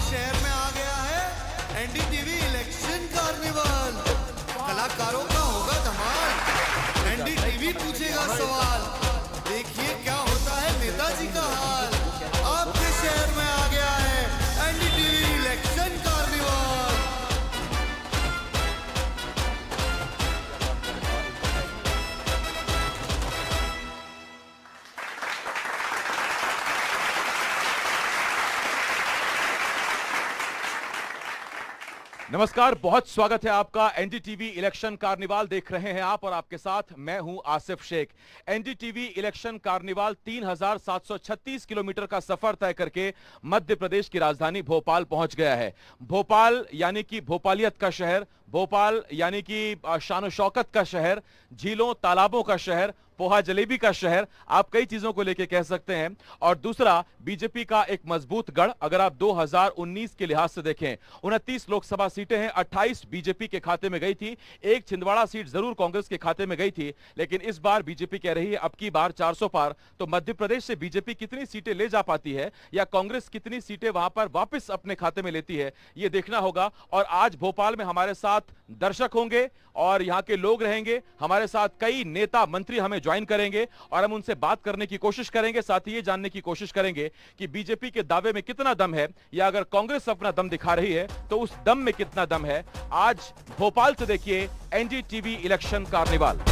शहर में आ गया है एनडीटीवी इलेक्शन कार्निवल। कलाकारों का होगा धमाल, एनडीटीवी पूछेगा सवाल। देखिए क्या होता है नेताजी का हाल। आपके शहर में आ गया है एनडीटीवी इलेक्शन कार्निवल। नमस्कार, बहुत स्वागत है आपका। एनडीटीवी इलेक्शन कार्निवाल देख रहे हैं आप और आपके साथ मैं हूं Asif Shaikh. NDTV election carnival 3736 kilometre का सफर तय करके मध्य प्रदेश की राजधानी भोपाल पहुंच गया है। भोपाल यानी कि भोपालियत का शहर, भोपाल यानी कि शान शौकत का शहर, झीलों तालाबों का शहर, पोहा जलेबी का शहर, आप कई चीजों को लेकर कह सकते हैं। और दूसरा, बीजेपी का एक मजबूत गढ़। अगर आप 2019 के लिहाज से देखें, 29 लोकसभा सीटें हैं, 28 बीजेपी के खाते में गई थी, एक छिंदवाड़ा सीट जरूर कांग्रेस के खाते में गई थी, लेकिन इस बार बीजेपी कह रही है अब की बार 400 पार। तो मध्य प्रदेश से बीजेपी कितनी सीटें ले जा पाती है या कांग्रेस कितनी सीटें वहां पर वापस अपने खाते में लेती है, यह देखना होगा। और आज भोपाल में हमारे साथ दर्शक होंगे और यहां के लोग रहेंगे, हमारे साथ कई नेता मंत्री हमें ज्वाइन करेंगे और हम उनसे बात करने की कोशिश करेंगे। साथ ही ये जानने की कोशिश करेंगे कि बीजेपी के दावे में कितना दम है, या अगर कांग्रेस अपना दम दिखा रही है तो उस दम में कितना दम है। आज भोपाल से देखिए NDTV election carnival.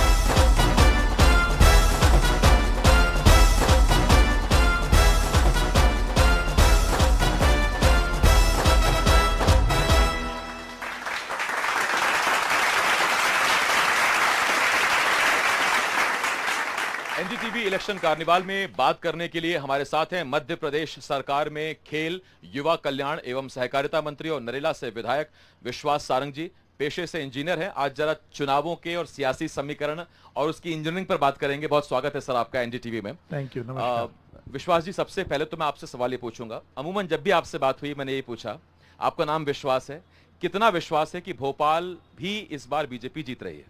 NDTV election carnival में बात करने के लिए हमारे साथ हैं मध्य प्रदेश सरकार में खेल, युवा कल्याण एवं सहकारिता मंत्री और नरेला से विधायक विश्वास सारंग जी। पेशे से इंजीनियर हैं। आज जरा चुनावों के और सियासी समीकरण और उसकी इंजीनियरिंग पर बात करेंगे। बहुत स्वागत है सर आपका एनडीटीवी में। Thank you. नमस्कार। विश्वास जी, सबसे पहले तो मैं आपसे सवाल ये पूछूंगा, अमूमन जब भी आपसे बात हुई मैंने ये पूछा, आपका नाम विश्वास है, कितना विश्वास है कि भोपाल भी इस बार बीजेपी जीत रही है?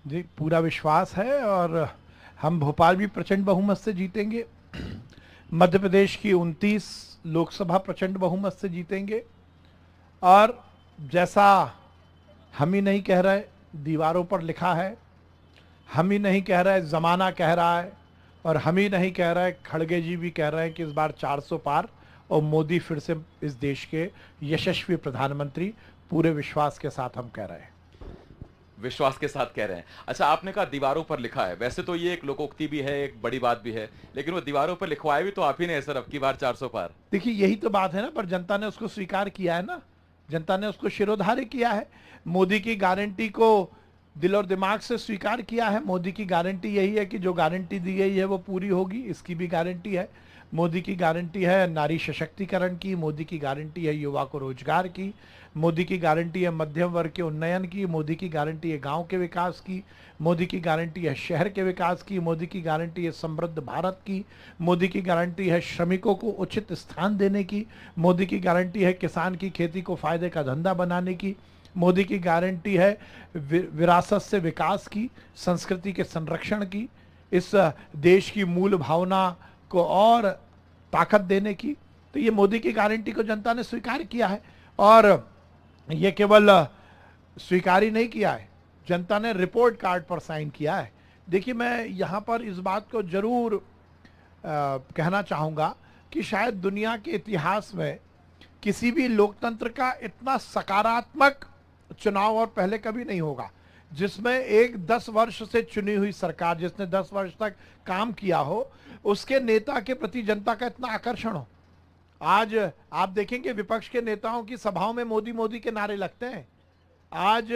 जी, पूरा विश्वास है और हम भोपाल भी प्रचंड बहुमत से जीतेंगे। मध्य प्रदेश की 29 लोकसभा प्रचंड बहुमत से जीतेंगे। और जैसा हम ही नहीं कह रहे, दीवारों पर लिखा है, हम ही नहीं कह रहे, ज़माना कह रहा है, और हम ही नहीं कह रहे, खड़गे जी भी कह रहे हैं कि इस बार 400 पार और मोदी फिर से इस देश के यशस्वी प्रधानमंत्री। पूरे विश्वास के साथ हम कह रहे हैं। विश्वास के साथ कह रहे हैं। अच्छा, आपने कहा दीवारों पर लिखा है, वैसे तो ये एक लोकोक्ति भी है, एक बड़ी बात भी है, लेकिन वो दीवारों पर लिखवाया भी तो आप ही ने सर, अब की बार 400 पार। देखिए, यही तो बात है ना, पर जनता ने उसको स्वीकार किया है ना, जनता ने उसको शिरोधार्य किया है। मोदी की गारंटी को दिल और दिमाग से स्वीकार किया है। मोदी की गारंटी यही है कि जो गारंटी दी गई है वो पूरी होगी, इसकी भी गारंटी है। मोदी की गारंटी है नारी सशक्तिकरण की, मोदी की गारंटी है युवा को रोजगार की, मोदी की गारंटी है मध्यम वर्ग के उन्नयन की, मोदी की गारंटी है गांव के विकास की, मोदी की गारंटी है शहर के विकास की, मोदी की गारंटी है समृद्ध भारत की, मोदी की गारंटी है श्रमिकों को उचित स्थान देने की, मोदी की गारंटी है किसान की खेती को फायदे का धंधा बनाने की, मोदी की गारंटी है विरासत से विकास की, संस्कृति के संरक्षण की, इस देश की मूल भावना को और ताकत देने की। तो ये मोदी की गारंटी को जनता ने स्वीकार किया है। और ये केवल स्वीकार ही नहीं किया है, जनता ने रिपोर्ट कार्ड पर साइन किया है। देखिए, मैं यहाँ पर इस बात को जरूर कहना चाहूँगा कि शायद दुनिया के इतिहास में किसी भी लोकतंत्र का इतना सकारात्मक चुनाव और पहले कभी नहीं होगा, जिसमें एक 10 वर्ष से चुनी हुई सरकार, जिसने 10 वर्ष तक काम किया हो, उसके नेता के प्रति जनता का इतना आकर्षण हो। आज आप देखेंगे विपक्ष के नेताओं की सभाओं में मोदी मोदी के नारे लगते हैं। आज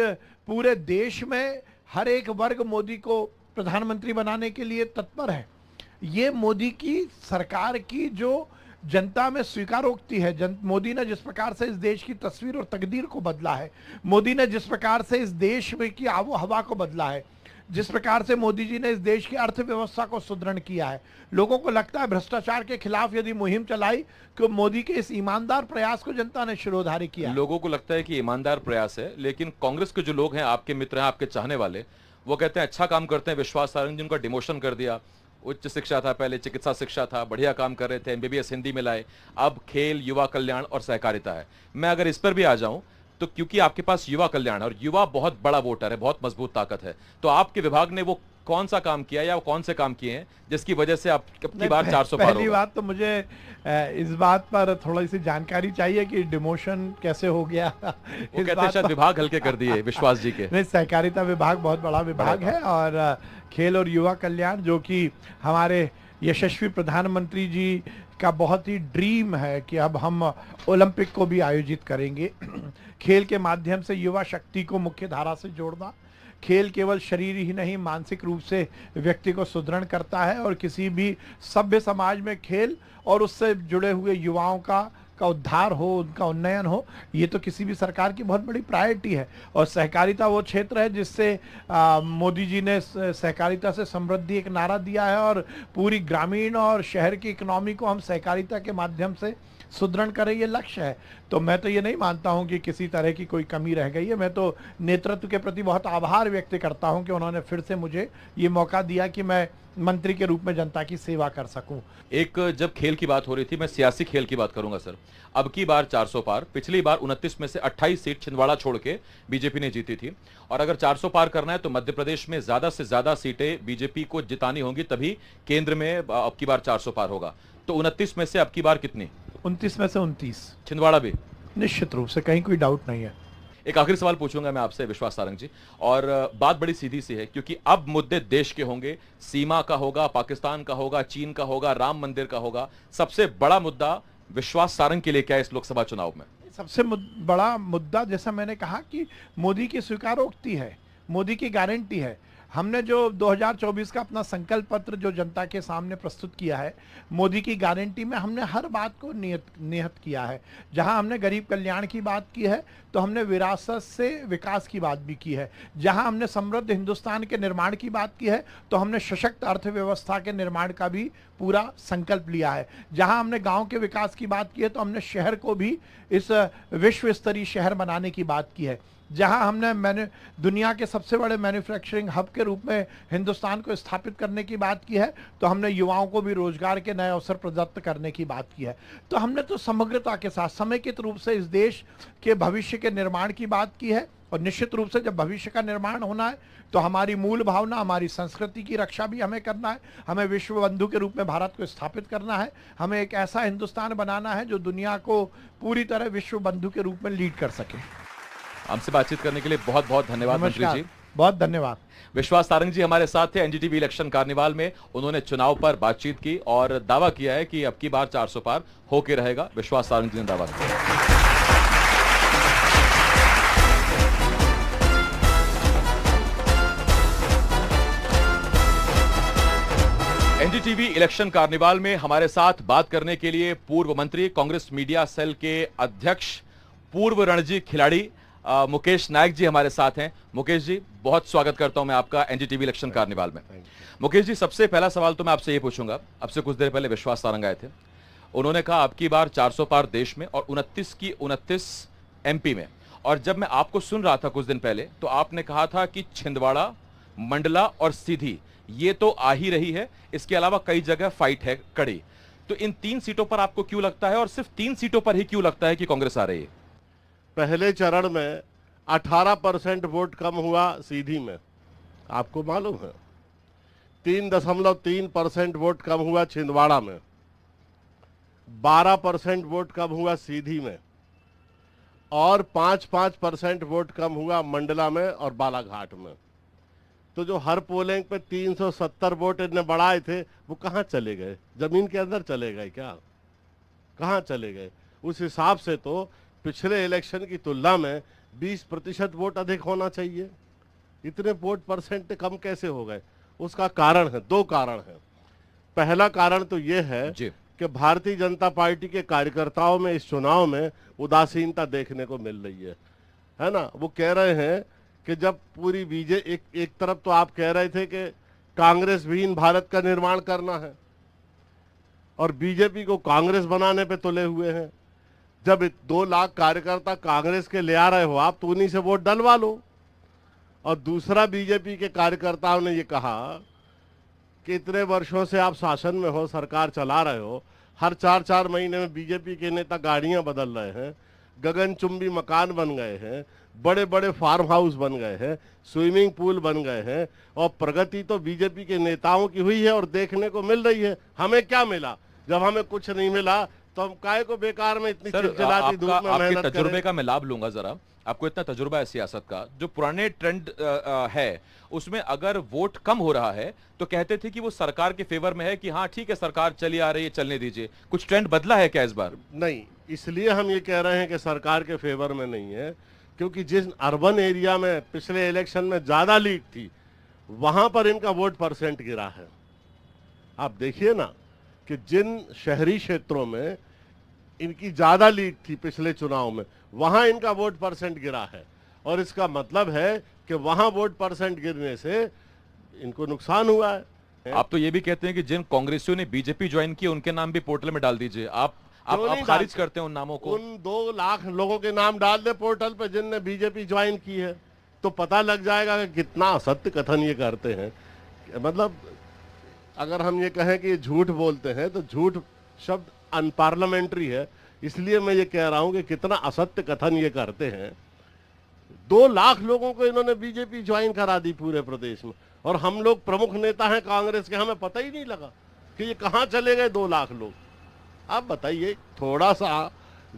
पूरे देश में हर एक वर्ग मोदी को प्रधानमंत्री बनाने के लिए तत्पर है। ये मोदी की सरकार की जो जनता में स्वीकारोक्ति है, मोदी ने जिस प्रकार से इस देश की तस्वीर और तकदीर को बदला है, मोदी ने जिस प्रकार से इस देश में की आबो हवा को बदला है, जिस प्रकार से मोदी जी ने इस देश की अर्थव्यवस्था को सुदृढ़ किया है, लोगों को लगता है भ्रष्टाचार के खिलाफ यदि मुहिम चलाई तो मोदी के इस ईमानदार प्रयास को जनता ने शिरोधार्य किया। लोगों को लगता है कि ईमानदार प्रयास है, लेकिन कांग्रेस के जो लोग हैं, आपके मित्र हैं, आपके चाहने वाले, वो कहते हैं अच्छा काम करते हैं, विश्वास सारंग जी उनका डिमोशन कर दिया, उच्च शिक्षा था, पहले चिकित्सा शिक्षा था, बढ़िया काम कर रहे थे, एमबीबीएस हिंदी में लाए, अब खेल, युवा कल्याण और सहकारिता है। मैं अगर इस पर भी आ जाऊं तो क्योंकि आपके पास युवा कल्याण है और युवा बहुत बड़ा वोटर है, बहुत मजबूत ताकत है, तो आपके विभाग ने वो कौन सा काम किया या वो कौन से काम किए हैं जिसकी वजह से आप की बार 400 पार पहली होगा? बात तो मुझे इस बात पर थोड़ी सी जानकारी चाहिए कि डिमोशन कैसे हो गया। वो इस कहते हैं बात शायद पर- विभाग हल्के कर दिए विश्वास जी के। नहीं, सहकारिता विभाग बहुत बड़ा विभाग है और खेल और युवा कल्याण जो कि हमारे यशस्वी प्रधानमंत्री जी का बहुत ही ड्रीम है कि अब हम ओलंपिक को भी आयोजित करेंगे। खेल के माध्यम से युवा शक्ति को मुख्य धारा से जोड़ना, खेल केवल शरीर ही नहीं मानसिक रूप से व्यक्ति को सुदृढ़ करता है और किसी भी सभ्य समाज में खेल और उससे जुड़े हुए युवाओं का उद्धार हो, उनका उन्नयन हो, ये तो किसी भी सरकार की बहुत बड़ी प्रायोरिटी है। और सहकारिता वो क्षेत्र है जिससे मोदी जी ने सहकारिता से समृद्धि एक नारा दिया है और पूरी ग्रामीण और शहर की इकोनॉमी को हम सहकारिता के माध्यम से सुदृढ़ करें, ये लक्ष्य है। तो मैं तो ये नहीं मानता हूं कि किसी तरह की कोई कमी रह गई है। मैं तो नेतृत्व के प्रति बहुत आभार व्यक्त करता हूं कि उन्होंने फिर से मुझे ये मौका दिया कि मैं मंत्री के रूप में जनता की सेवा कर सकूं। एक जब खेल की बात हो रही थी, मैं सियासी खेल की बात करूंगा सर। अब की बार 400 पार, पिछली बार 29 में से 28 सीट छिंदवाड़ा छोड़ के बीजेपी ने जीती थी और अगर 400 पार करना है तो मध्य प्रदेश में ज्यादा से ज्यादा सीटें बीजेपी को जितानी होंगी, तभी केंद्र में अब की बार 400 पार होगा। तो 29 में से अब की बार कितनी? 29 में से 29 छिंदवाड़ा भी निश्चित रूप से, कहीं कोई डाउट नहीं है। एक आखिरी सवाल पूछूंगा मैं आपसे विश्वास सारंग जी, और बात बड़ी सीधी सी है क्योंकि अब मुद्दे देश के होंगे, सीमा का होगा, पाकिस्तान का होगा, चीन का होगा, राम मंदिर का होगा। सबसे बड़ा मुद्दा विश्वास सारंग के लिए क्या है इस लोकसभा चुनाव में? सबसे बड़ा मुद्दा, जैसा मैंने कहा कि मोदी की स्वीकारोक्ति है, मोदी की गारंटी है। हमने जो 2024 का अपना संकल्प पत्र जो जनता के सामने प्रस्तुत किया है, मोदी की गारंटी में हमने हर बात को नियत किया है। जहां हमने गरीब कल्याण की बात की है तो हमने विरासत से विकास की बात भी की है। जहां हमने समृद्ध हिंदुस्तान के निर्माण की बात की है तो हमने सशक्त अर्थव्यवस्था के निर्माण का भी पूरा संकल्प लिया है। जहां हमने गांव के विकास की बात की है तो हमने शहर को भी इस विश्व स्तरीय शहर बनाने की बात की है। जहां हमने दुनिया के सबसे बड़े मैन्युफैक्चरिंग हब के रूप में हिंदुस्तान को स्थापित करने की बात की है तो हमने युवाओं को भी रोजगार के नए अवसर प्रदत्त करने की बात की है। तो हमने तो समग्रता के साथ समेकित रूप से इस देश के भविष्य के निर्माण की बात की है। और निश्चित रूप से जब भविष्य का निर्माण होना है तो हमारी मूल भावना, हमारी संस्कृति की रक्षा भी हमें करना है। हमें विश्व बंधु के रूप में भारत को स्थापित करना है। हमें एक ऐसा हिंदुस्तान बनाना है जो दुनिया को पूरी तरह विश्व बंधु के रूप में लीड कर सके। हमसे बातचीत करने के लिए बहुत बहुत धन्यवाद मंत्री जी। बहुत धन्यवाद। विश्वास सारंग जी हमारे साथ थे एनडीटीवी इलेक्शन कार्निवाल में। उन्होंने चुनाव पर बातचीत की और दावा किया है कि अब की बार 400 पार होके रहेगा। विश्वास सारंग जी ने दावा किया। एनडीटीवी इलेक्शन कार्निवाल में हमारे साथ बात करने के लिए पूर्व मंत्री, कांग्रेस मीडिया सेल के अध्यक्ष, पूर्व रणजी खिलाड़ी मुकेश नायक जी हमारे साथ हैं। मुकेश जी, बहुत स्वागत करता हूं मैं आपका एनडीटीवी इलेक्शन कार्निवाल में। मुकेश जी, सबसे पहला सवाल तो मैं आपसे ये पूछूंगा, अब से कुछ देर पहले विश्वास सारंग आए थे, उन्होंने कहा अब की बार 400 पार देश में और 29 की 29 एमपी में। और जब मैं आपको सुन रहा था कुछ दिन पहले तो आपने कहा था कि छिंदवाड़ा, मंडला और सीधी ये तो आ ही रही है, इसके अलावा कई जगह फाइट है कड़ी। तो इन 3 सीटों पर आपको क्यों लगता है और सिर्फ 3 सीटों पर ही क्यों लगता है कि कांग्रेस आ रही है? पहले चरण में 18% वोट कम हुआ सीधी में, आपको मालूम है। 3.3% वोट कम हुआ छिंदवाड़ा में, 12% वोट कम हुआ सीधी में और 5% वोट कम हुआ मंडला में और बालाघाट में। तो जो हर पोलिंग पे 370 वोट इन्हें बढ़ाए थे वो कहाँ चले गए? जमीन के अंदर चले गए क्या? कहाँ चले गए? उस हिसाब से तो पिछले इलेक्शन की तुलना में 20% वोट अधिक होना चाहिए। इतने वोट परसेंट कम कैसे हो गए? उसका कारण है, 2 कारण है। पहला कारण तो ये है कि भारतीय जनता पार्टी के कार्यकर्ताओं में इस चुनाव में उदासीनता देखने को मिल रही है ना। वो कह रहे हैं कि जब पूरी एक तरफ तो आप कह रहे थे कि कांग्रेस विहीन भारत का निर्माण करना है और बीजेपी को कांग्रेस बनाने पे तुले हुए हैं। जब 2 लाख कार्यकर्ता कांग्रेस के ले आ रहे हो आप तो उन्हीं से वोट डलवा लो। और दूसरा, बीजेपी के कार्यकर्ताओं ने ये कहा कि इतने वर्षों से आप शासन में हो, सरकार चला रहे हो, हर 4-4 महीने में बीजेपी के नेता गाड़ियां बदल रहे हैं, गगनचुंबी मकान बन गए हैं, बड़े बड़े फार्म हाउस बन गए हैं, स्विमिंग पूल बन गए हैं, और प्रगति तो बीजेपी के नेताओं की हुई है और देखने को मिल रही है। हमें क्या मिला? जब हमें कुछ नहीं मिला तो हम काहे को बेकार में इतनी चिलचिलाती धूप में आपके मेहनत तजुर्बे करें? का मैं लाभ लूंगा जरा। आपको इतना तजुर्बा है सियासत का, जो पुराने ट्रेंड है उसमें अगर वोट कम हो रहा है तो कहते थे कि वो सरकार के फेवर में है, कि हाँ ठीक है सरकार चली आ रही है, चलने दीजिए। कुछ ट्रेंड बदला है क्या इस बार? नहीं, इसलिए हम ये कह रहे हैं कि सरकार के फेवर में नहीं है, क्योंकि जिस अर्बन एरिया में पिछले इलेक्शन में ज्यादा लीड थी वहां पर इनका वोट परसेंट गिरा है। आप देखिए ना कि जिन शहरी क्षेत्रों में इनकी ज्यादा लीड थी पिछले चुनाव में, वहां इनका वोट परसेंट गिरा है, और इसका मतलब है कि वहां वोट परसेंट गिरने से इनको नुकसान हुआ है। आप तो ये भी कहते हैं कि जिन कांग्रेसियों ने बीजेपी ज्वाइन की उनके नाम भी पोर्टल में डाल दीजिए। आप क्यों नहीं खारिज डालते? करते हैं उन नामों को? उन 2 लाख लोगों के नाम डाल दे पोर्टल पे जिनने बीजेपी ज्वाइन की है, तो पता लग जाएगा कि कितना असत्य कथन ये करते हैं। मतलब अगर हम ये कहें कि ये झूठ बोलते हैं तो झूठ शब्द अनपार्लियामेंट्री है, इसलिए मैं ये कह रहा हूं कि कितना असत्य कथन ये करते हैं। 2 लाख लोगों को इन्होंने बीजेपी ज्वाइन करा दी पूरे प्रदेश में, और हम लोग प्रमुख नेता हैं कांग्रेस के, हमें पता ही नहीं लगा कि ये कहां चले गए 2 लाख लोग। आप बताइए, थोड़ा सा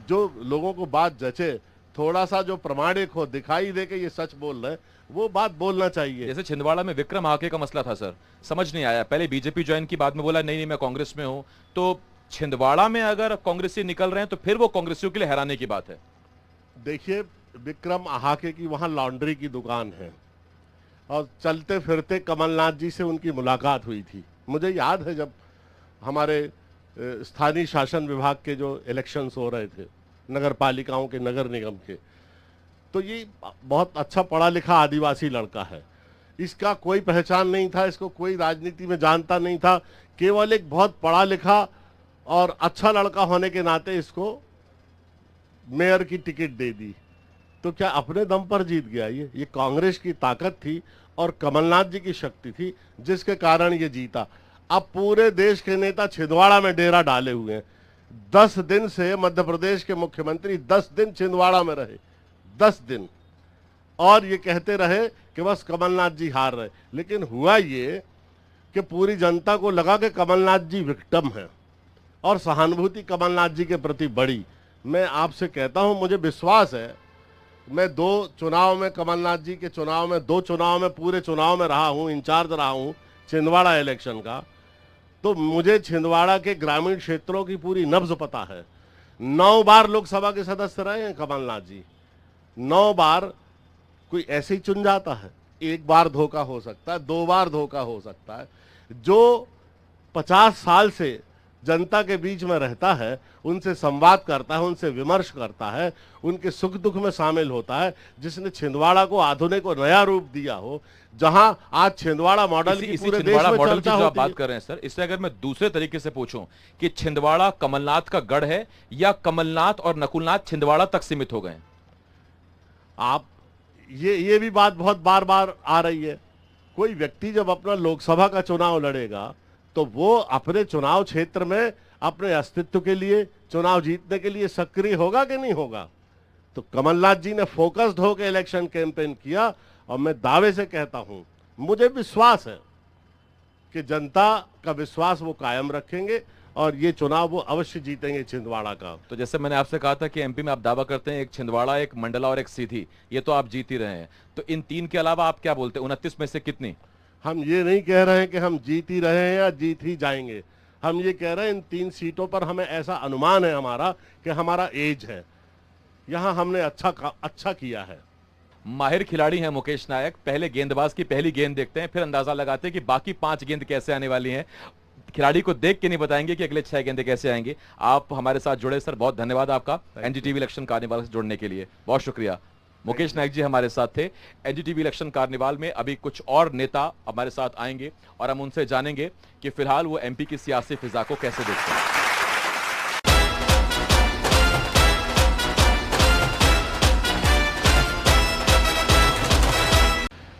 जो लोगों को बात जचे, थोड़ा सा जो प्रमाणिक हो, दिखाई दे के ये सच बोल रहे हैं, वो बात बोलना चाहिए। जैसे छिंदवाड़ा में विक्रम आके का मसला था सर, समझ नहीं आया, पहले बीजेपी ज्वाइन की, बाद में बोला नहीं नहीं मैं कांग्रेस में हूं। तो छिंदवाड़ा में अगर कांग्रेसी निकल रहे हैं तो फिर वो कांग्रेसियों के लिए हैरानी की बात है। देखिए, विक्रम आहाके की वहां लॉन्ड्री की दुकान है, और चलते फिरते कमलनाथ जी से उनकी मुलाकात हुई थी। मुझे याद है जब हमारे स्थानीय शासन विभाग के जो इलेक्शंस हो रहे थे, नगर पालिकाओं के, नगर निगम के, तो ये बहुत अच्छा पढ़ा लिखा आदिवासी लड़का है, इसका कोई पहचान नहीं था, इसको कोई राजनीति में जानता नहीं था, केवल एक बहुत पढ़ा लिखा और अच्छा लड़का होने के नाते इसको मेयर की टिकट दे दी। तो क्या अपने दम पर जीत गया? ये कांग्रेस की ताकत थी और कमलनाथ जी की शक्ति थी जिसके कारण ये जीता। अब पूरे देश के नेता छिंदवाड़ा में डेरा डाले हुए हैं। 10 दिन से मध्य प्रदेश के मुख्यमंत्री 10 दिन छिंदवाड़ा में रहे, 10 दिन, और ये कहते रहे कि बस कमलनाथ जी हार रहे। लेकिन हुआ ये कि पूरी जनता को लगा कि कमलनाथ जी विक्टिम है और सहानुभूति कमलनाथ जी के प्रति बढ़ी। मैं आपसे कहता हूं, मुझे विश्वास है, मैं 2 चुनाव में, कमलनाथ जी के चुनाव में, 2 चुनाव में, पूरे चुनाव में रहा हूं, इंचार्ज रहा हूं छिंदवाड़ा इलेक्शन का, तो मुझे छिंदवाड़ा के ग्रामीण क्षेत्रों की पूरी नब्ज पता है। 9 बार लोकसभा के सदस्य रहे हैं कमलनाथ जी, 9 बार। कोई ऐसे ही चुन जाता है? 1 बार धोखा हो सकता है, 2 बार धोखा हो सकता है। जो 50 साल से जनता के बीच में रहता है, उनसे संवाद करता है, उनसे विमर्श करता है, उनके सुख दुख में शामिल होता है, जिसने छिंदवाड़ा को आधुनिक और नया रूप दिया हो, जहां आज छिंदवाड़ा मॉडल की पूरे देश में मॉडल की चर्चा जो आप होती है। बात कर रहे हैं सर, इससे अगर मैं दूसरे तरीके से पूछूं कि छिंदवाड़ा कमलनाथ का गढ़ है या कमलनाथ और नकुलनाथ छिंदवाड़ा तक सीमित हो गए? आप ये भी बात बहुत बार बार आ रही है। कोई व्यक्ति जब अपना लोकसभा का चुनाव लड़ेगा तो वो अपने चुनाव क्षेत्र में अपने अस्तित्व के लिए, चुनाव जीतने के लिए सक्रिय होगा कि नहीं होगा? तो कमलनाथ जी ने फोकस्ड होकर इलेक्शन कैंपेन किया, और मैं दावे से कहता हूं, मुझे विश्वास है कि जनता का विश्वास वो कायम रखेंगे और ये चुनाव वो अवश्य जीतेंगे छिंदवाड़ा का। तो जैसे मैंने आपसे कहा था कि एमपी में आप दावा करते हैं एक छिंदवाड़ा, एक मंडला और एक सीधी, ये तो आप जीत ही रहे हैं, तो इन 3 के अलावा आप क्या बोलते हैं 29 में से कितनी? हम ये नहीं कह रहे हैं कि हम जीत ही रहे हैं या जीत ही जाएंगे, हम ये कह रहे हैं इन 3 सीटों पर हमें ऐसा अनुमान है हमारा कि हमारा एज है, यहां हमने अच्छा किया है। माहिर खिलाड़ी हैं मुकेश नायक, पहले गेंदबाज की पहली गेंद देखते हैं, फिर अंदाजा लगाते हैं कि बाकी 5 गेंद कैसे आने वाली हैं। खिलाड़ी को देख के नहीं बताएंगे कि अगले 6 गेंदे कैसे आएंगे। आप हमारे साथ जुड़े सर, बहुत धन्यवाद आपका एनडीटीवी इलेक्शन कार्निवाल से जुड़ने के लिए, बहुत शुक्रिया। मुकेश नायक जी हमारे साथ थे एनडीटीवी इलेक्शन कार्निवाल में। अभी कुछ और नेता हमारे साथ आएंगे और हम उनसे जानेंगे कि फिलहाल वो एमपी की सियासी फिजा को कैसे देखते हैं।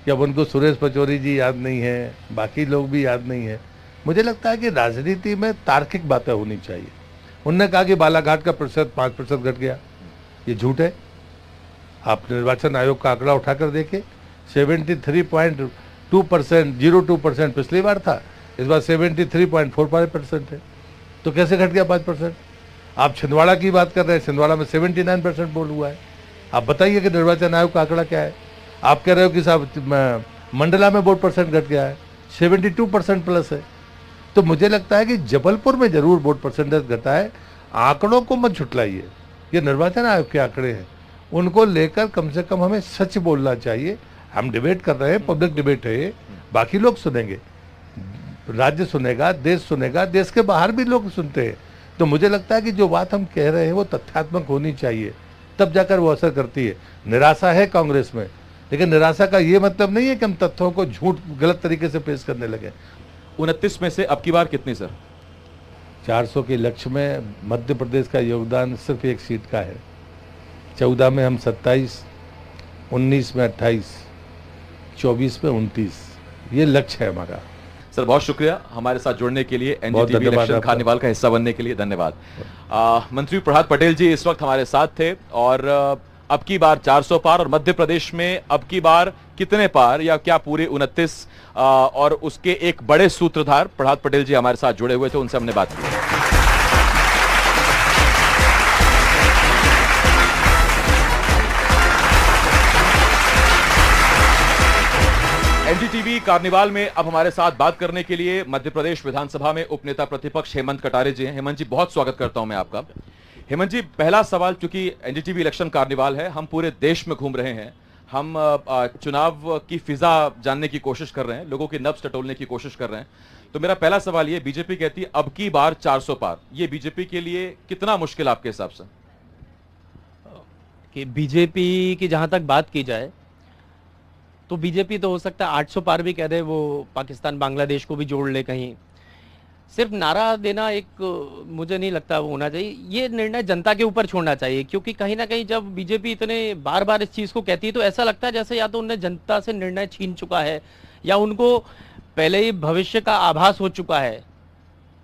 जब उनको सुरेश पचौरी जी याद नहीं है, बाकी लोग भी याद नहीं है, मुझे लगता है कि राजनीति में तार्किक बातें होनी चाहिए। उन्होंने कहा कि बालाघाट का प्रतिशत 5% घट गया, ये झूठ है। आप निर्वाचन आयोग का आंकड़ा उठाकर देखिए, 73.2%, 02% पिछली बार था, इस बार 73.45% है। तो कैसे घट गया 5%? आप छिंदवाड़ा की बात कर रहे हैं, छिंदवाड़ा में 79% पोल हुआ है। आप बताइए कि निर्वाचन आयोग का आंकड़ा क्या है। आप कह रहे हो कि साहब मंडला में वोट परसेंट घट गया है, 72% प्लस है। तो मुझे लगता है कि जबलपुर में जरूर वोट परसेंटेज घटा है। आंकड़ों को मत झुटलाइए, ये निर्वाचन आयोग के आंकड़े हैं, उनको लेकर कम से कम हमें सच बोलना चाहिए। हम डिबेट कर रहे हैं, पब्लिक डिबेट है, बाकी लोग सुनेंगे, राज्य सुनेगा, देश सुनेगा, देश के बाहर भी लोग सुनते हैं। तो मुझे लगता है कि जो बात हम कह रहे हैं वो तथ्यात्मक होनी चाहिए, तब जाकर वो असर करती है। निराशा है कांग्रेस में, लेकिन निराशा का ये मतलब नहीं है कि हम तथ्यों को झूठ गलत तरीके से पेश करने लगे। 29 में से अब की बार कितनी सर? 400 के लक्ष्य में मध्य प्रदेश का योगदान सिर्फ एक सीट का है। 14 में हम 27, 19 में 28, 24 में 29, ये लक्ष्य है हमारा। सर बहुत शुक्रिया हमारे साथ जुड़ने के लिए, बहुत एनडीटीवी धन्यवाद इलेक्शन आपका। कार्निवाल का हिस्सा बनने के लिए धन्यवाद। मंत्री प्रहलाद पटेल जी इस वक्त हमारे साथ थे। और अब की बार 400 पार, और मध्य प्रदेश में अब की बार कितने पार, या क्या पूरे 29, और उसके एक बड़े सूत्रधार प्रहलाद पटेल जी हमारे साथ जुड़े हुए थे, उनसे हमने बात की। एनडीटीवी कार्निवाल में अब हमारे साथ बात करने के लिए मध्य प्रदेश विधानसभा में उपनेता प्रतिपक्ष हेमंत कटारे जी हैं। हेमंत जी बहुत स्वागत करता हूं मैं आपका। हेमंत जी, पहला सवाल, क्योंकि एनडीटीवी इलेक्शन कार्निवाल है, हम पूरे देश में घूम रहे हैं, हम चुनाव की फिजा जानने की कोशिश कर रहे हैं, लोगों की नब्ज टटोलने की कोशिश कर रहे हैं। तो मेरा पहला सवाल ये, बीजेपी कहती है अब की बार 400 पार, ये बीजेपी के लिए कितना मुश्किल आपके हिसाब से? कि बीजेपी की जहां तक बात की जाए तो बीजेपी तो हो सकता है 800 पार भी कह दे, वो पाकिस्तान बांग्लादेश को भी जोड़ ले कहीं। सिर्फ नारा देना एक मुझे नहीं लगता वो होना चाहिए। ये निर्णय जनता के ऊपर छोड़ना चाहिए, क्योंकि कहीं ना कहीं जब बीजेपी इतने बार बार इस चीज़ को कहती है तो ऐसा लगता है जैसे या तो उन्हें जनता से निर्णय छीन चुका है या उनको पहले ही भविष्य का आभास हो चुका है।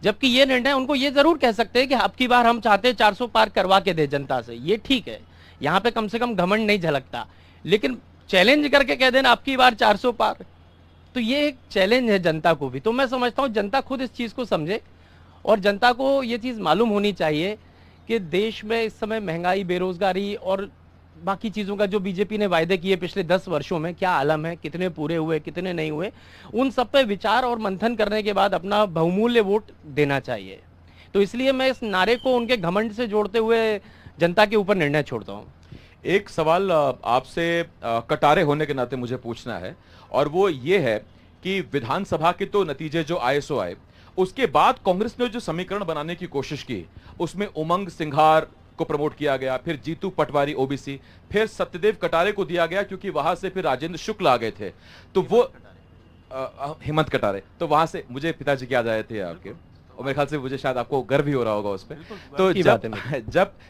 जबकि ये निर्णय उनको ये जरूर कह सकते हैं कि अब की बार हम चाहते हैं 400 पार करवा के दे जनता से, ये ठीक है, यहाँ पे कम से कम घमंड नहीं झलकता। लेकिन चैलेंज करके कह देना अब की बार 400 पार, तो ये एक चैलेंज है जनता को भी। तो मैं समझता हूँ जनता खुद इस चीज़ को समझे, और जनता को ये चीज़ मालूम होनी चाहिए कि देश में इस समय महंगाई, बेरोजगारी और बाकी चीज़ों का जो बीजेपी ने वायदे किए पिछले 10 वर्षों में क्या आलम है, कितने पूरे हुए, कितने नहीं हुए, उन सब पे विचार और मंथन करने के बाद अपना बहुमूल्य वोट देना चाहिए। तो इसलिए मैं इस नारे को उनके घमंड से जोड़ते हुए जनता के ऊपर निर्णय छोड़ता हूँ। एक सवाल आपसे कटारे होने के नाते मुझे पूछना है, और वो ये है कि विधानसभा के तो नतीजे जो आए सो आए, उसके बाद कांग्रेस ने जो समीकरण बनाने की कोशिश की, उसमें उमंग सिंघार को प्रमोट किया गया, फिर जीतू पटवारी ओबीसी, फिर सत्यदेव कटारे को दिया गया क्योंकि वहां से फिर राजेंद्र शुक्ल आ गए थे। तो वो हेमंत कटारे, तो वहां से मुझे पिताजी की याद आए थे आपके, और मेरे ख्याल से मुझे शायद आपको गर्व भी हो रहा होगा उस पर। तो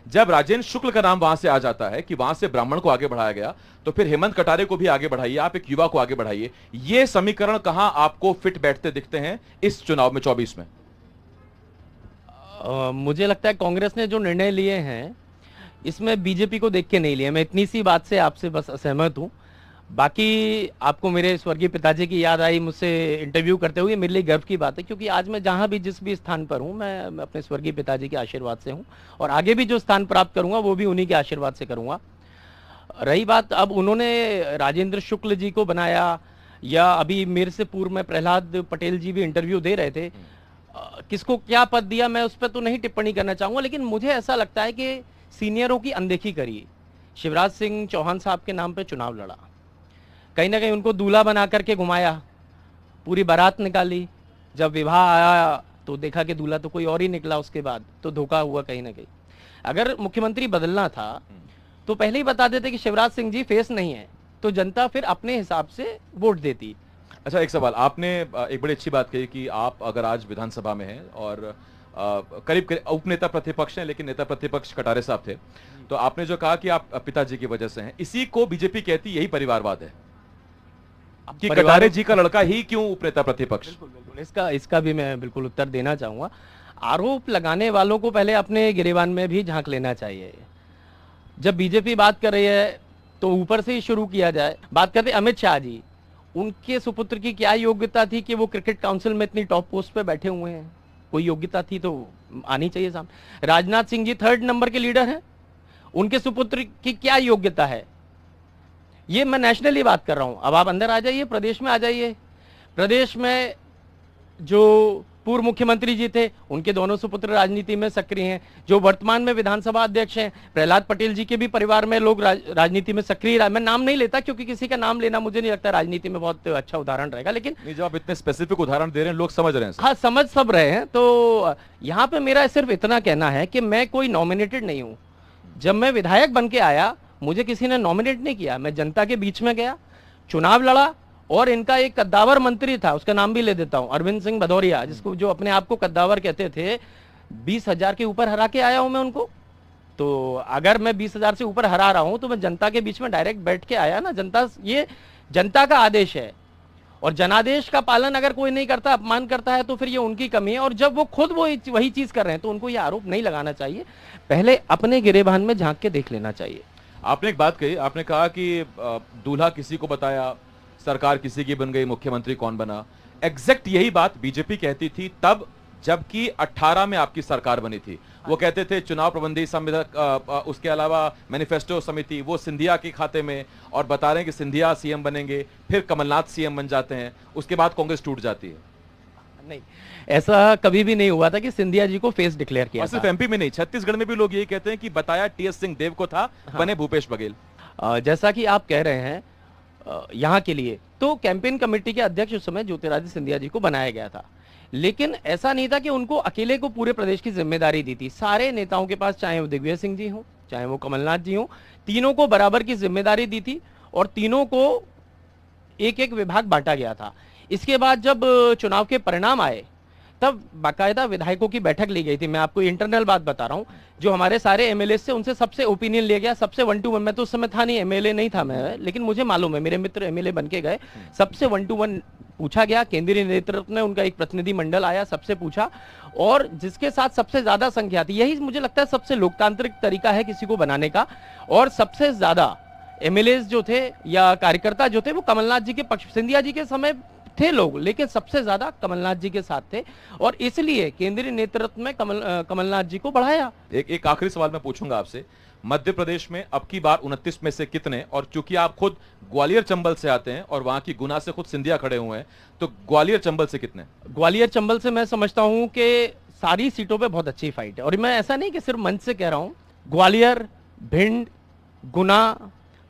जब राजेंद्र शुक्ल का नाम वहां से आ जाता है कि वहां से ब्राह्मण को आगे बढ़ाया गया, तो फिर हेमंत कटारे को भी आगे बढ़ाइए, आप एक युवा को आगे बढ़ाइए। ये समीकरण कहां आपको फिट बैठते दिखते हैं इस चुनाव में 24 में? मुझे लगता है कांग्रेस ने जो निर्णय लिए हैं इसमें बीजेपी को देख के नहीं लिए। मैं इतनी सी बात से आपसे बस असहमत हूँ। बाकी आपको मेरे स्वर्गीय पिताजी की याद आई मुझसे इंटरव्यू करते हुए, मेरे लिए गर्व की बात है, क्योंकि आज मैं जहाँ भी जिस भी स्थान पर हूँ मैं अपने स्वर्गीय पिताजी के आशीर्वाद से हूँ, और आगे भी जो स्थान प्राप्त करूँगा वो भी उन्हीं के आशीर्वाद से करूँगा। रही बात अब उन्होंने राजेंद्र शुक्ल जी को बनाया, या अभी मेरे से पूर्व में प्रहलाद पटेल जी भी इंटरव्यू दे रहे थे, किसको क्या पद दिया मैं उस पर तो नहीं टिप्पणी करना चाहूँगा। लेकिन मुझे ऐसा लगता है कि सीनियरों की अनदेखी करिए। शिवराज सिंह चौहान साहब के नाम पे चुनाव लड़ा, कहीं ना कहीं उनको दूल्हा बना करके घुमाया, पूरी बारात निकाली, जब विवाह आया तो देखा कि दूल्हा तो कोई और ही निकला, उसके बाद तो धोखा हुआ कहीं ना कहीं। अगर मुख्यमंत्री बदलना था तो पहले ही बता देते कि शिवराज सिंह जी फेस नहीं है, तो जनता फिर अपने हिसाब से वोट देती। अच्छा, एक सवाल, आपने एक बड़ी अच्छी बात कही कि आप अगर आज विधानसभा में हैं और करीब करीब उपनेता प्रतिपक्ष हैं, लेकिन नेता प्रतिपक्ष कटारे साहब थे, तो आपने जो कहा कि आप पिताजी की वजह से हैं, इसी को बीजेपी कहती यही परिवारवाद है कि कटारे जी का लड़का ही क्यों उपनेता प्रतिपक्ष? बिल्कुल, इसका भी मैं बिल्कुल उत्तर देना चाहूँगा। आरोप लगाने वालों को पहले अपने गिरेबान में भी झांक लेना चाहिए। जब बीजेपी बात कर रही है तो ऊपर से ही शुरू किया जाए। बात करते अमित शाह जी, उनके सुपुत्र की क्या योग्यता थी कि वो क्रिकेट काउंसिल में इतनी टॉप पोस्ट पे बैठे हुए हैं? कोई योग्यता थी तो आनी चाहिए सामने। राजनाथ सिंह जी 3rd नंबर के लीडर हैं, उनके सुपुत्र की क्या योग्यता है? ये मैं नेशनली बात कर रहा हूं। अब आप अंदर आ जाइए, प्रदेश में आ जाइए। प्रदेश में जो पूर्व मुख्यमंत्री जी थे, उनके दोनों सुपुत्र राजनीति में सक्रिय हैं। जो वर्तमान में विधानसभा अध्यक्ष हैं, प्रहलाद पटेल जी के भी परिवार में लोग राजनीति में सक्रिय रहे। मैं नाम नहीं लेता क्योंकि किसी का नाम लेना मुझे नहीं लगता राजनीति में बहुत अच्छा उदाहरण रहेगा, लेकिन नहीं, जब आप इतने स्पेसिफिक उदाहरण दे रहे हैं लोग समझ रहे हैं सर। हाँ, समझ सब रहे हैं। तो यहाँ पे मेरा सिर्फ इतना कहना है कि मैं कोई नॉमिनेटेड नहीं हूँ। जब मैं विधायक बन के आया, मुझे किसी ने नॉमिनेट नहीं किया। मैं जनता के बीच में गया, चुनाव लड़ा, और इनका एक कद्दावर मंत्री था, उसका नाम भी ले देता हूं, अरविंद सिंह भदौरिया, जिसको जो अपने आप को कद्दावर कहते थे। 20,000 के ऊपर हरा के आया हूं मैं उनको। तो अगर मैं 20,000 से ऊपर हरा रहा हूं तो मैं जनता के बीच में डायरेक्ट बैठ के आया ना। ये जनता का आदेश है, और जनादेश का पालन अगर कोई नहीं करता, अपमान करता है, तो फिर ये उनकी कमी है। और जब वो खुद वही चीज कर रहे हैं तो उनको ये आरोप नहीं लगाना चाहिए। पहले अपने गिरेबान में झांक के देख लेना चाहिए। आपने एक बात कही, आपने कहा कि दूल्हा किसी को बताया, सरकार किसी की बन गई, मुख्यमंत्री कौन बना। एग्जैक्ट यही बात बीजेपी कहती थी तब जबकि 18 में आपकी सरकार बनी थी। वो कहते थे चुनाव प्रबंधी समिति, उसके अलावा मैनिफेस्टो समिति, वो सिंधिया के खाते में, और बता रहे हैं कि सिंधिया सीएम बनेंगे, फिर कमलनाथ सीएम बन जाते हैं, उसके बाद कांग्रेस टूट जाती है। नहीं, ऐसा कभी भी नहीं हुआ था कि सिंधिया जी को फेस डिक्लेयर किया। सिर्फ एमपी में नहीं, छत्तीसगढ़ में भी लोग यही कहते हैं कि बताया टीएस सिंहदेव को था, बने भूपेश बघेल। जैसा कि आप कह रहे हैं, यहाँ के लिए तो कैंपेन कमेटी के अध्यक्ष उस समय ज्योतिरादित्य सिंधिया जी को बनाया गया था, लेकिन ऐसा नहीं था कि उनको अकेले को पूरे प्रदेश की जिम्मेदारी दी थी। सारे नेताओं के पास, चाहे वो दिग्विजय सिंह जी हो, चाहे वो कमलनाथ जी हो, तीनों को बराबर की जिम्मेदारी दी थी, और तीनों को एक एक विभाग बांटा गया था। इसके बाद जब चुनाव के परिणाम आए, तब बाकायदा विधायकों की बैठक ली गई थी। मैं आपको इंटरनल बात बता रहा हूं, जो हमारे सारे एमएलए से, उनसे सबसे ओपिनियन लिया गया, सबसे 1 to 1। मैं तो उस समय था नहीं, एमएलए नहीं था मैं, लेकिन मुझे मालूम है, मेरे मित्र एमएलए बन के गए, सबसे 1 to 1 पूछा गया। केंद्रीय नेतृत्व ने, उनका एक प्रतिनिधि मंडल आया, सबसे पूछा, और जिसके साथ सबसे ज्यादा संख्या थी, यही मुझे लगता है सबसे लोकतांत्रिक तरीका है किसी को बनाने का, और सबसे ज्यादा एमएलए जो थे या कार्यकर्ता जो थे वो कमलनाथ जी के पक्ष, सिंधिया जी के समय थे लोग, लेकिन सबसे ज्यादा कमलनाथ जी के साथ थे, और इसलिए केंद्रीय नेतृत्व में कमलनाथ जी को बढ़ाया। एक आखिरी सवाल मैं पूछूंगा आपसे। मध्य प्रदेश में अब की बार 29 में से कितने, और चूंकि आप खुद ग्वालियर चंबल से आते हैं और वहां की गुना से खुद सिंधिया खड़े हुए हैं, तो ग्वालियर चंबल से कितने? ग्वालियर चंबल से मैं समझता हूं कि सारी सीटों पे बहुत अच्छी फाइट है, और मैं ऐसा नहीं कि सिर्फ मंच से कह रहा हूं। ग्वालियर, भिंड, गुना,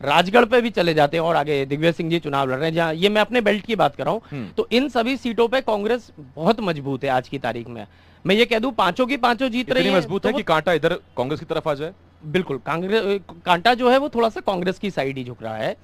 राजगढ़ पे भी चले जाते हैं, और आगे दिग्विजय सिंह जी चुनाव लड़ रहे हैं, जहां ये मैं अपने बेल्ट की बात कर रहा हूं। तो इन सभी सीटों पे कांग्रेस बहुत मजबूत है आज की तारीख में। मैं ये कह दूं, पांचों की पांचों जीत रही है। मजबूत है कि कांटा इधर कांग्रेस की तरफ आ जाए? बिल्कुल, कांग्रेस कांटा जो है वो थोड़ा सा कांग्रेस की साइड ही झुक रहा है।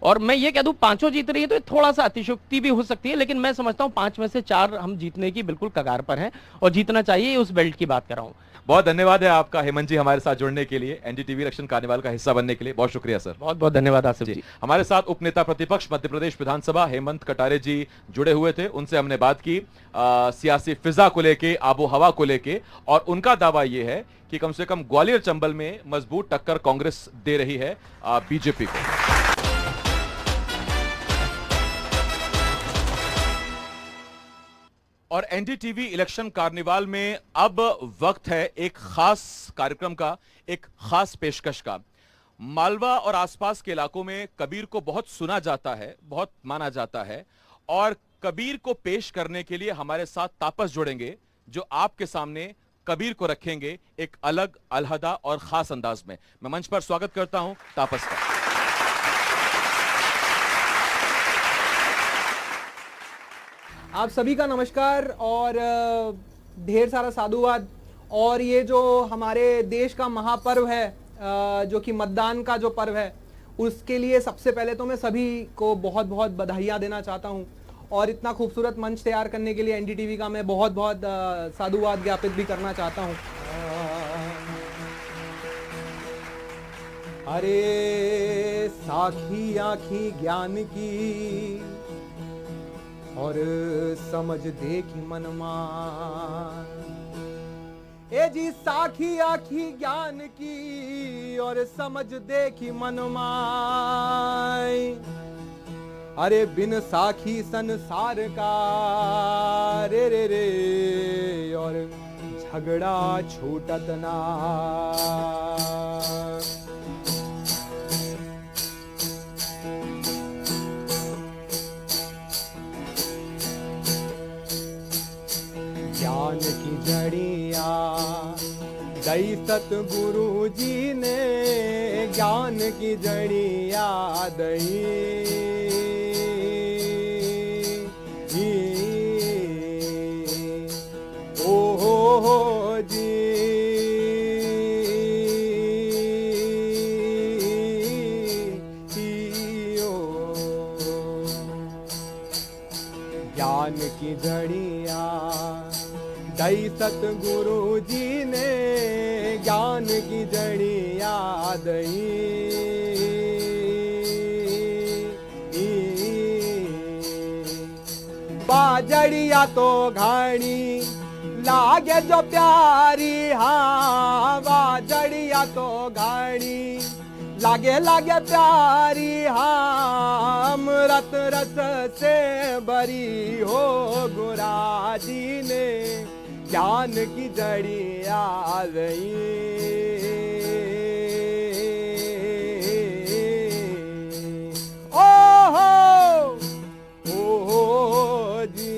और मैं ये कह दूं, पांचों जीत रही है तो थोड़ा सा अतिशयोक्ति भी हो सकती है, लेकिन मैं समझता हूं 5 में से 4 हम जीतने की बिल्कुल कगार पर हैं, और जीतना चाहिए, उस बेल्ट की बात कर रहा हूं। बहुत धन्यवाद है आपका हेमंत जी, हमारे साथ जुड़ने के लिए, एनडीटीवी इलेक्शन कार्निवाल का हिस्सा बनने के लिए। बहुत शुक्रिया सर। बहुत बहुत धन्यवाद आसिफ जी। हमारे साथ उपनेता प्रतिपक्ष मध्य प्रदेश विधानसभा हेमंत कटारे जी जुड़े हुए थे। उनसे हमने बात की सियासी फिजा को लेके, आबो हवा को लेके, और उनका दावा यह है कि कम से कम ग्वालियर चंबल में मजबूत टक्कर कांग्रेस दे रही है बीजेपी को। और एनडीटीवी इलेक्शन कार्निवाल में अब वक्त है एक खास कार्यक्रम का, एक खास पेशकश का। मालवा और आसपास के इलाकों में कबीर को बहुत सुना जाता है, बहुत माना जाता है, और कबीर को पेश करने के लिए हमारे साथ तापस जुड़ेंगे, जो आपके सामने कबीर को रखेंगे एक अलग, अलहदा और खास अंदाज में। मैं मंच पर स्वागत करता हूं तापस का। आप सभी का नमस्कार और ढेर सारा साधुवाद। और ये जो हमारे देश का महापर्व है, जो कि मतदान का जो पर्व है, उसके लिए सबसे पहले तो मैं सभी को बहुत बहुत बधाइयाँ देना चाहता हूँ, और इतना खूबसूरत मंच तैयार करने के लिए एनडीटीवी का मैं बहुत बहुत साधुवाद ज्ञापित भी करना चाहता हूँ। अरे साखी आँखी ज्ञान की, और समझ देखी मनमान। ए जी साखी आखी ज्ञान की और समझ देखी मनमाय। अरे बिन साखी संसार का रे रे रे और झगड़ा छूटत ना। ज्ञान की जड़िया दई सतगुरु जी ने ज्ञान की जड़िया दई। ओ हो जी ज्ञान की जड़िया दई सतगुरु जी ने ज्ञान की जड़िया दई। बाजड़िया तो घाणी लागे जो प्यारी। हाँ बाजड़िया तो घाणी लागे लागे प्यारी। हाँ अमृत रस से भरी हो गुरा जी ने ज्ञान की जड़िया रही। ओ जी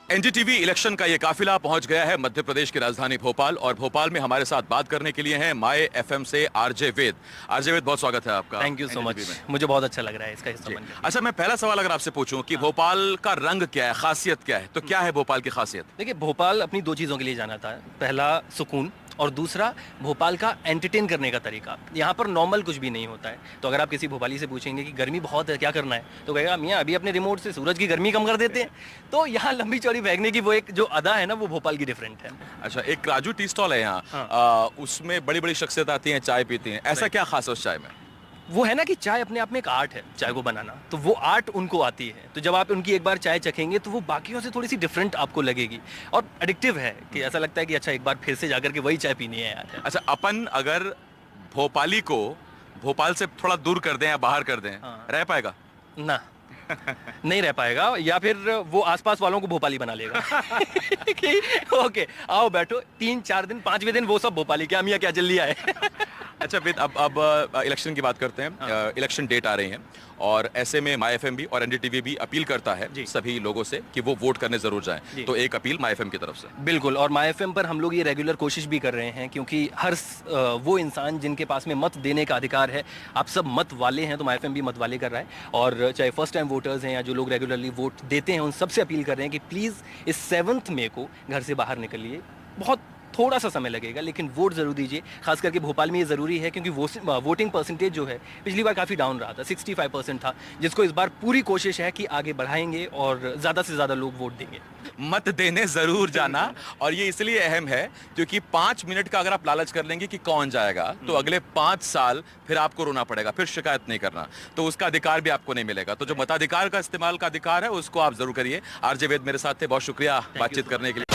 एनडीटीवी इलेक्शन का ये काफिला पहुंच गया है मध्य प्रदेश की राजधानी भोपाल और भोपाल में हमारे साथ बात करने के लिए हैं माय एफएम से आरजे वेद। आरजे वेद, बहुत स्वागत है आपका। थैंक यू सो मच, मुझे बहुत अच्छा लग रहा है इसका हिस्सा बनकर। अच्छा, मैं पहला सवाल अगर आपसे पूछूं कि भोपाल का रंग क्या है, खासियत क्या है, तो क्या है भोपाल की खासियत? देखिए, भोपाल अपनी दो चीज़ों के लिए जाना था। पहला सुकून और दूसरा भोपाल का एंटरटेन करने का तरीका। यहाँ पर नॉर्मल कुछ भी नहीं होता है। तो अगर आप किसी भोपाली से पूछेंगे कि गर्मी बहुत है क्या करना है, तो कहेगा मियाँ अभी अपने रिमोट से सूरज की गर्मी कम कर देते हैं। तो यहाँ लंबी चौड़ी फेंकने की वो एक जो अदा है ना, वो भोपाल की डिफरेंट है। अच्छा, एक राजू टी स्टॉल है यहाँ। हाँ। उसमें बड़ी बड़ी शख्सियत आती हैं, चाय पीती हैं, ऐसा क्या खास है उस चाय में? वो है ना कि चाय अपने आप में एक आर्ट है, चाय को बनाना। तो वो आर्ट उनको आती है, तो जब आप उनकी एक बार चाय चखेंगे तो वो बाकियों से थोड़ी सी डिफरेंट आपको लगेगी और एडिक्टिव है कि ऐसा लगता है कि अच्छा एक बार फिर से जाकर के वही चाय पीनी है यार। अच्छा, अपन अगर भोपाली को भोपाल से थोड़ा दूर कर दें या बाहर कर दें, हाँ। रह पाएगा? ना नहीं रह पाएगा, या फिर वो आसपास वालों को भोपाली बना लेगा। ओके आओ बैठो, 3-4 दिन 5वें दिन वो सब भोपाली, क्या मियाँ क्या जल्दी आए। अच्छा वेद, अब इलेक्शन की बात करते हैं। इलेक्शन डेट आ रही है और ऐसे में माय एफएम भी और एनडीटीवी भी अपील करता है सभी लोगों से कि वो वोट करने जरूर जाएं। तो एक अपील माय एफएम की तरफ से। बिल्कुल, और माय एफएम पर हम लोग ये रेगुलर कोशिश भी कर रहे हैं, क्योंकि हर वो इंसान जिनके पास में मत देने का अधिकार है, आप सब मत वाले हैं, तो माय एफएम भी मत वाले कर रहा है। और चाहे फर्स्ट टाइम वोटर्स हैं या जो लोग रेगुलरली वोट देते हैं, उन सबसे अपील कर रहे हैं कि प्लीज़ इस 7 मई को घर से बाहर निकलिए। बहुत थोड़ा सा समय लगेगा लेकिन वोट जरूर दीजिए। खास करके भोपाल में ये ज़रूरी है क्योंकि वोटिंग परसेंटेज जो है पिछली बार काफ़ी डाउन रहा था, 65% था, जिसको इस बार पूरी कोशिश है कि आगे बढ़ाएंगे और ज़्यादा से ज़्यादा लोग वोट देंगे। मत देने ज़रूर जाना, और ये इसलिए अहम है क्योंकि 5 मिनट का अगर आप लालच कर लेंगे कि कौन जाएगा, तो अगले 5 साल फिर आपको रोना पड़ेगा, फिर शिकायत नहीं करना, तो उसका अधिकार भी आपको नहीं मिलेगा। तो जो मताधिकार का इस्तेमाल का अधिकार है उसको आप जरूर करिए। आरजे वेद मेरे साथ थे, बहुत शुक्रिया बातचीत करने के लिए।